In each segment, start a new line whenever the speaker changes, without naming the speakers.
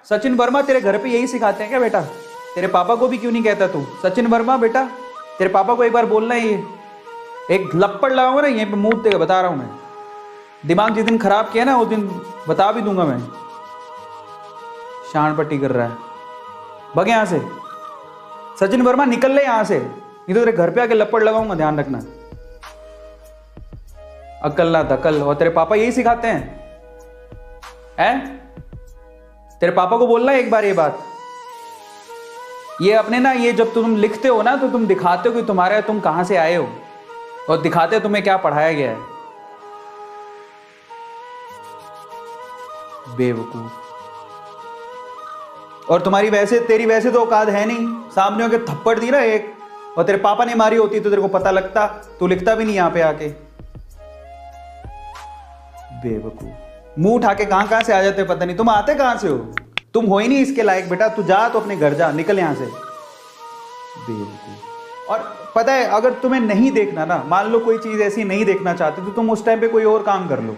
सचिन वर्मा तेरे घर पे यही सिखाते हैं क्या बेटा? तेरे पापा को भी क्यों नहीं कहता तू सचिन वर्मा? बेटा तेरे पापा को एक बार बोलना है, ये एक लपड़ लगाऊंगा ना यहीं पे मुंह तेरे, बता रहा हूं मैं। दिमाग जिस दिन खराब किया ना उस दिन बता भी दूंगा मैं। शान पट्टी कर रहा है, भग यहां से। सचिन वर्मा निकल ले यहां से, नहीं तो तेरे घर पे आके लपड़ लगाऊंगा, ध्यान रखना। अक्ल ना दकल, और तेरे पापा यही सिखाते हैं? तेरे पापा को बोलना एक बार ये बात। ये अपने ना, ये जब तुम लिखते हो ना तो तुम दिखाते हो कि तुम्हारे, तुम कहां से आए हो, और दिखाते हो तुम्हें क्या पढ़ाया गया है। बेवकूफ। और तुम्हारी वैसे, तेरी वैसे तो औकात है नहीं, सामने होकर थप्पड़ दी ना एक, और तेरे पापा ने मारी होती तो तेरे को पता लगता, तू लिखता भी नहीं यहां पे आके। बेवकूफ, मुंह उठा के कहां कहां से आ जाते पता नहीं। तुम आते कहां से हो? तुम हो ही नहीं इसके लायक बेटा, तू जा तो अपने घर जा, निकल यहां से। बेवकूफ। और पता है, अगर तुम्हें नहीं देखना ना, मान लो कोई चीज ऐसी नहीं देखना चाहते तो तुम उस टाइम पे कोई और काम कर लो,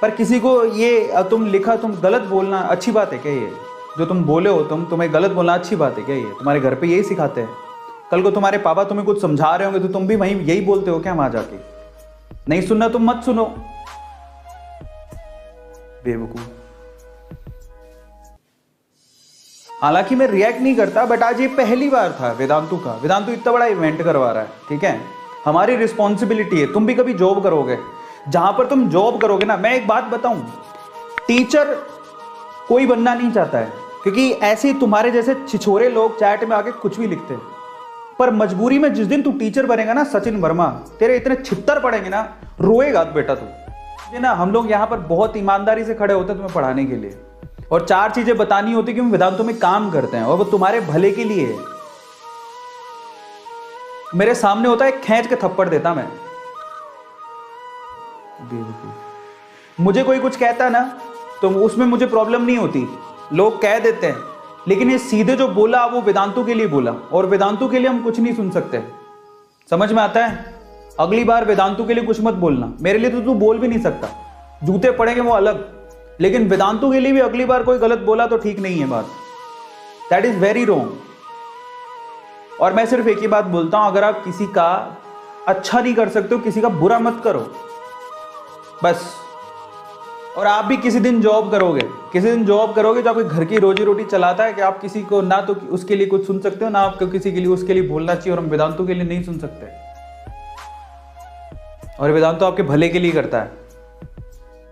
पर किसी को ये तुम लिखा, तुम गलत बोलना अच्छी बात है क्या? ये जो तुम बोले हो, तुम्हें गलत बोलना अच्छी बात है क्या? ये तुम्हारे घर पे यही सिखाते हैं? कल को तुम्हारे पापा तुम्हें कुछ समझा रहे होंगे तो तुम भी वहीं यही बोलते हो क्या वहां जाके? नहीं सुनना तुम मत सुनो। बेवकूफ। हालांकि मैं रिएक्ट नहीं करता, बट आज ये पहली बार था वेदांतु का। वेदांतु इतना बड़ा इवेंट करवा रहा है, ठीक है, हमारी रिस्पॉन्सिबिलिटी है। तुम भी कभी जॉब करोगे, जहां पर तुम जॉब करोगे ना, मैं एक बात बताऊं, टीचर कोई बनना नहीं चाहता है, क्योंकि ऐसे तुम्हारे जैसे छिछोरे लोग चैट में आके कुछ भी लिखते हैं। पर मजबूरी में जिस दिन तू टीचर बनेगा ना सचिन वर्मा, तेरे इतने छित्तर पड़ेंगे ना, रोएगा बेटा तू। ये ना, हम लोग यहाँ पर बहुत ईमानदारी से खड़े होते हैं तुम्हें पढ़ाने के लिए, और 4 चीजें बतानी होती कि हम वेदांतों में काम करते हैं और वो तुम्हारे भले के लिए है। मेरे सामने होता है खींच के थप्पड़ देता मैं। मुझे कोई कुछ कहता है ना तो उसमें मुझे प्रॉब्लम नहीं होती, लोग कह देते हैं, लेकिन ये सीधे जो बोला वो वेदांतु के लिए बोला, और वेदांतु के लिए हम कुछ नहीं सुन सकते। समझ में आता है? अगली बार वेदांतु के लिए कुछ मत बोलना, मेरे लिए तो तू बोल भी नहीं सकता, जूते पड़ेंगे वो अलग, लेकिन वेदांतु के लिए भी अगली बार कोई गलत बोला तो ठीक नहीं है बात। That is very wrong. और मैं सिर्फ एक ही बात बोलता हूं, अगर आप किसी का अच्छा नहीं कर सकते हो, किसी का बुरा मत करो बस। और आप भी किसी दिन जॉब करोगे, जो आपके घर की रोजी रोटी चलाता है, कि आप किसी को ना तो उसके लिए कुछ सुन सकते हो, ना आपको किसी के लिए उसके लिए बोलना चाहिए, और हम वेदांतु के लिए नहीं सुन सकते। और वेदांतु आपके भले के लिए करता है।